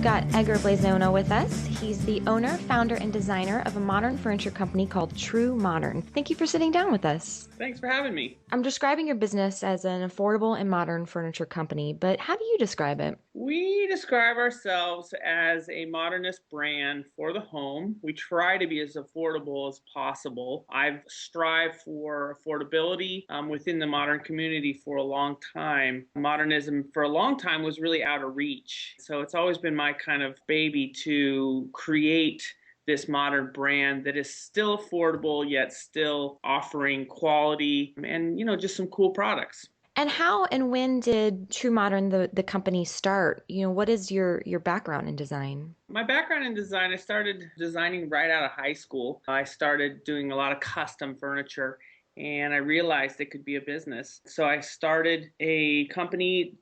got Edgar Blazona with us. He's the owner, founder, and designer of a modern furniture company called TrueModern. Thank you for sitting down with us. Thanks for having me. I'm describing your business as an affordable and modern furniture company, but how do you describe it? We describe ourselves as a modernist brand for the home. We try to be as affordable as possible. I've strived for affordability within the modern community for a long time. Modernism for a long time was really out of reach. So it's always been my kind of baby to create this modern brand that is still affordable yet still offering quality and just some cool products. And how and when did TrueModern, the company, start? What is your background in design? My background in design, I started designing right out of high school. I started doing a lot of custom furniture and I realized it could be a business. So I started a company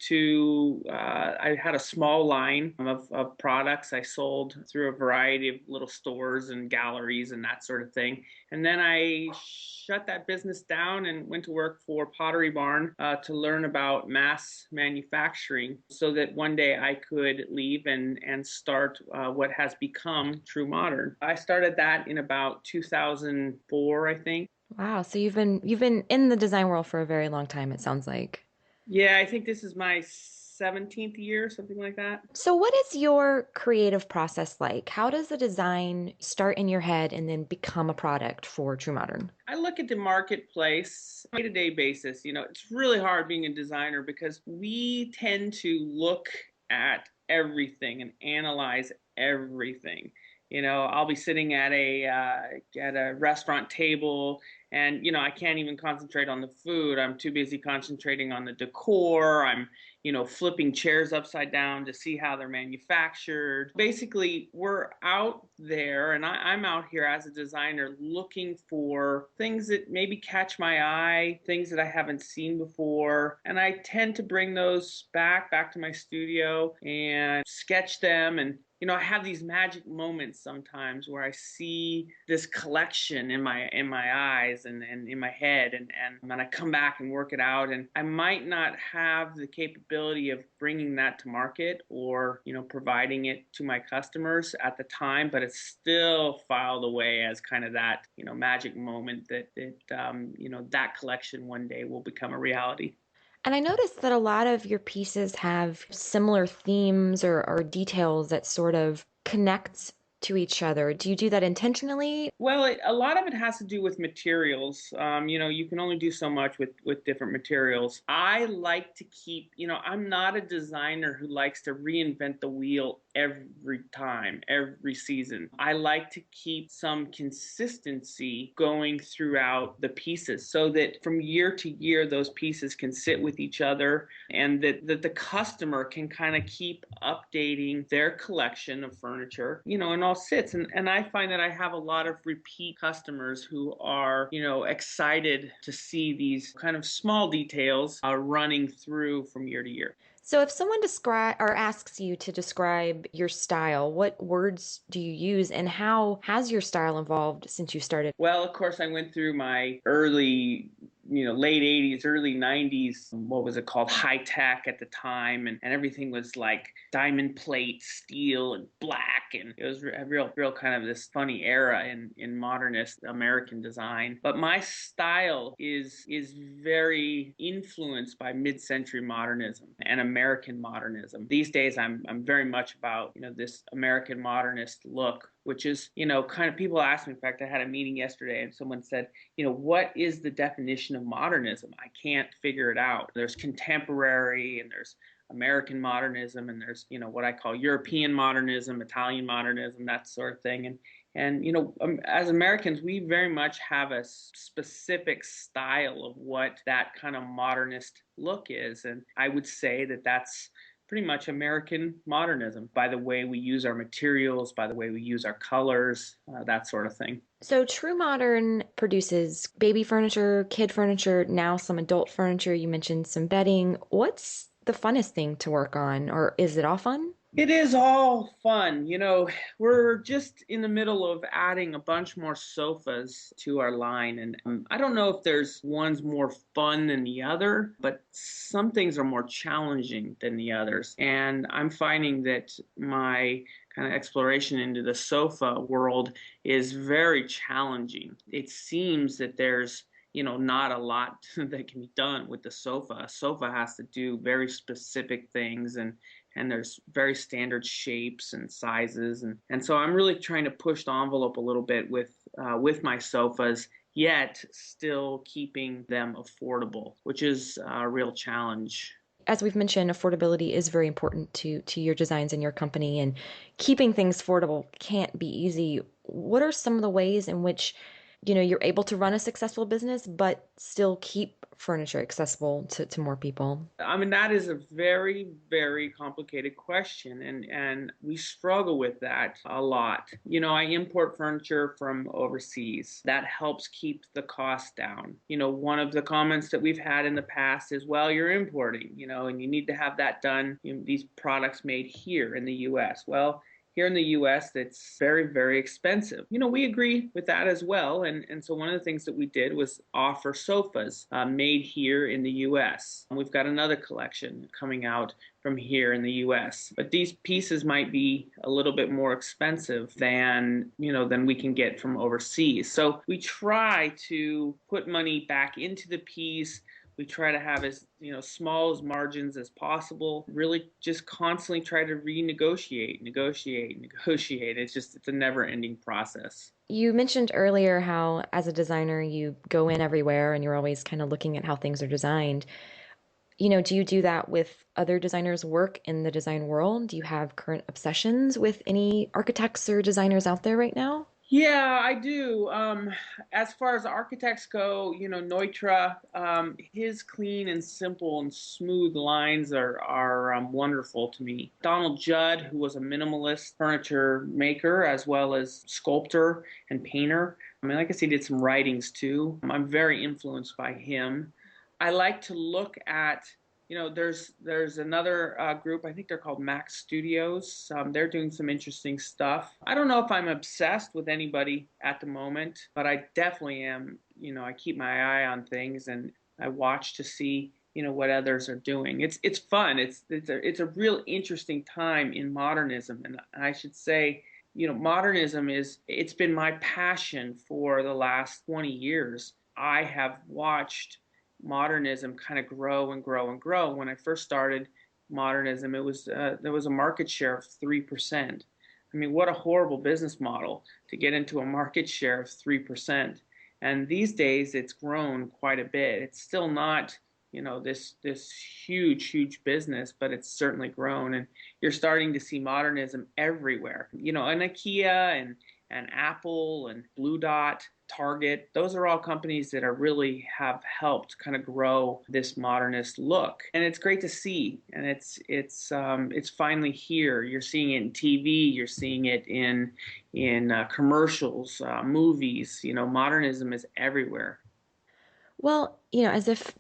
I had a small line of products I sold through a variety of little stores and galleries and that sort of thing. And then I shut that business down and went to work for Pottery Barn to learn about mass manufacturing so that one day I could leave and start what has become TrueModern. I started that in about 2004, I think. Wow, so you've been in the design world for a very long time, it sounds like. Yeah, I think this is my 17th year, something like that. So what is your creative process like? How does the design start in your head and then become a product for TrueModern? I look at the marketplace on a day-to-day basis. It's really hard being a designer because we tend to look at everything and analyze everything. I'll be sitting at a restaurant table, and I can't even concentrate on the food. I'm too busy concentrating on the decor. I'm flipping chairs upside down to see how they're manufactured. Basically, we're out there, and I'm out here as a designer looking for things that maybe catch my eye, things that I haven't seen before, and I tend to bring those back to my studio and sketch them. And I have these magic moments sometimes where I see this collection in my eyes and in my head, and then I come back and work it out. And I might not have the capability of bringing that to market or providing it to my customers at the time, but it's still filed away as kind of that magic moment that collection one day will become a reality. And I noticed that a lot of your pieces have similar themes or details that sort of connect to each other. Do you do that intentionally? Well, a lot of it has to do with materials. You can only do so much with different materials. I like to keep, I'm not a designer who likes to reinvent the wheel every time, every season. I like to keep some consistency going throughout the pieces so that from year to year, those pieces can sit with each other and that the customer can kind of keep updating their collection of furniture, and all sits. And I find that I have a lot of repeat customers who are, excited to see these kind of small details running through from year to year. So if someone describe or asks you to describe your style, what words do you use and how has your style evolved since you started? Well, of course, I went through my early late 80s, early 90s, what was it called? High tech at the time. And everything was like diamond plate, steel, and black. And it was a real kind of this funny era in modernist American design. But my style is very influenced by mid-century modernism and American modernism. These days, I'm very much about, this American modernist look, which is, kind of people ask me. In fact, I had a meeting yesterday and someone said, what is the definition of modernism? I can't figure it out. There's contemporary and there's American modernism and there's, what I call European modernism, Italian modernism, that sort of thing. And as Americans, we very much have a specific style of what that kind of modernist look is. And I would say that that's pretty much American modernism by the way we use our materials, by the way we use our colors, that sort of thing. So True Modern produces baby furniture, kid furniture, now some adult furniture. You mentioned some bedding. What's the funnest thing to work on, or is it all fun? It is all fun. We're just in the middle of adding a bunch more sofas to our line. And I don't know if there's one's more fun than the other, but some things are more challenging than the others. And I'm finding that my kind of exploration into the sofa world is very challenging. It seems that there's not a lot that can be done with the sofa. A sofa has to do very specific things, and there's very standard shapes and sizes, and so I'm really trying to push the envelope a little bit with my sofas, yet still keeping them affordable, which is a real challenge. As we've mentioned, affordability is very important to your designs and your company, and keeping things affordable can't be easy. What are some of the ways in which, you're able to run a successful business but still keep furniture accessible to more people? I mean, that is a very, very complicated question, and we struggle with that a lot. I import furniture from overseas. That helps keep the cost down. One of the comments that we've had in the past is, well, you're importing, and you need to have that done, these products made here in the US. Well, here in the US, that's very, very expensive. We agree with that as well. And so one of the things that we did was offer sofas made here in the US. We've got another collection coming out from here in the US. But these pieces might be a little bit more expensive than we can get from overseas. So we try to put money back into the piece. We try to have as small as margins as possible. Really, just constantly try to renegotiate, negotiate, negotiate. It's a never-ending process. You mentioned earlier how, as a designer, you go in everywhere and you're always kind of looking at how things are designed. Do you do that with other designers' work in the design world? Do you have current obsessions with any architects or designers out there right now? Yeah, I do. As far as architects go, Neutra, his clean and simple and smooth lines are wonderful to me. Donald Judd, who was a minimalist furniture maker as well as sculptor and painter. I mean, like I said, he did some writings too. I'm very influenced by him. I like to look at there's another group. I think they're called Max Studios. They're doing some interesting stuff. I don't know if I'm obsessed with anybody at the moment, but I definitely am. I keep my eye on things and I watch to see what others are doing. It's fun. It's a real interesting time in modernism, and I should say, modernism it's been my passion for the last 20 years. I have watched modernism kind of grow and grow and grow. When I first started modernism, there was a market share of 3%. I mean, what a horrible business model to get into a market share of 3%. And these days, it's grown quite a bit. It's still not, this huge business, but it's certainly grown. And you're starting to see modernism everywhere. And IKEA and Apple and Blue Dot, Target, those are all companies that are really have helped kind of grow this modernist look, and it's great to see. And it's finally here. You're seeing it in TV, you're seeing it in commercials, movies. Modernism is everywhere. Well, as if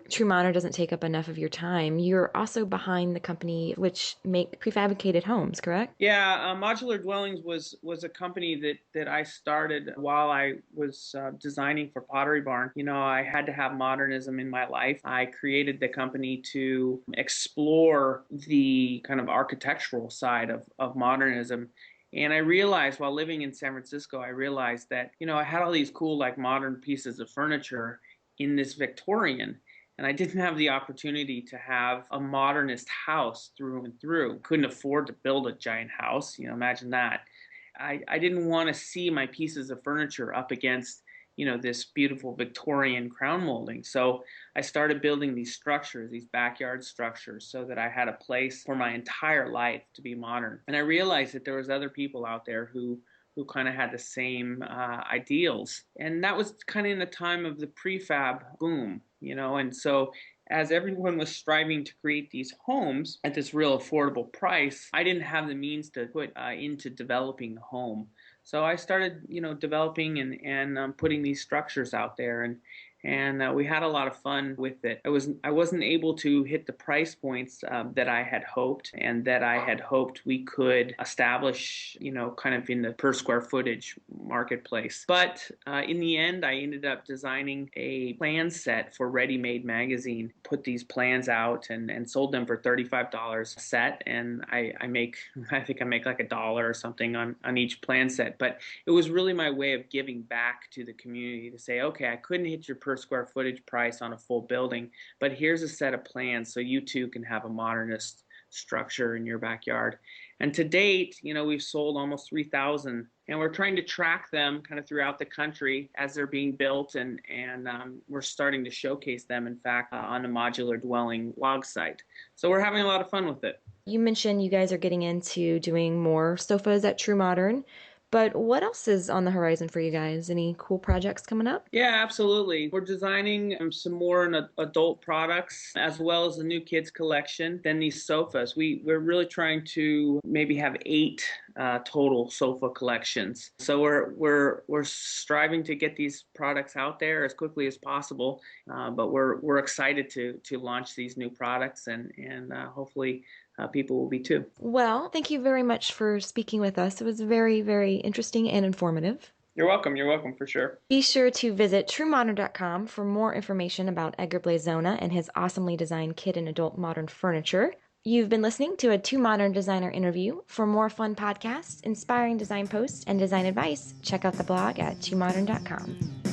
TrueModern doesn't take up enough of your time, you're also behind the company which make prefabricated homes, correct? Yeah, Modular Dwellings was a company that I started while I was designing for Pottery Barn. I had to have modernism in my life. I created the company to explore the kind of architectural side of modernism. And I realized while living in San Francisco, I realized that, I had all these cool, like modern pieces of furniture in this Victorian, and I didn't have the opportunity to have a modernist house through and through. Couldn't afford to build a giant house, imagine that. I didn't want to see my pieces of furniture up against, this beautiful Victorian crown molding. So I started building these structures, these backyard structures, so that I had a place for my entire life to be modern. And I realized that there was other people out there who kind of had the same ideals. And that was kind of in the time of the prefab boom, and so as everyone was striving to create these homes at this real affordable price, I didn't have the means to put into developing the home. So I started, developing and putting these structures out there, and we had a lot of fun with it. I wasn't able to hit the price points that I had hoped, and that I had hoped we could establish, kind of in the per square footage marketplace. But in the end, I ended up designing a plan set for Ready Made magazine, put these plans out, and sold them for $35 a set. And I think I make like $1 or something on each plan set. But it was really my way of giving back to the community to say, okay, I couldn't hit your per square footage price on a full building, but here's a set of plans so you too can have a modernist structure in your backyard. And to date, we've sold almost 3,000, and we're trying to track them kind of throughout the country as they're being built, and we're starting to showcase them, in fact, on the modular dwelling blog site. So we're having a lot of fun with it. You mentioned you guys are getting into doing more sofas at TrueModern, but what else is on the horizon for you guys? Any cool projects coming up? Yeah, absolutely. We're designing some more adult products as well as the new kids collection. Then these sofas. We're really trying to maybe have 8 total sofa collections. So we're striving to get these products out there as quickly as possible. But we're excited to launch these new products, and hopefully people will be too. Well, thank you very much for speaking with us. It was very, very interesting and informative. You're welcome. You're welcome for sure. Be sure to visit TrueModern.com for more information about Edgar Blazona and his awesomely designed kid and adult modern furniture. You've been listening to a TrueModern designer interview. For more fun podcasts, inspiring design posts, and design advice, check out the blog at TrueModern.com.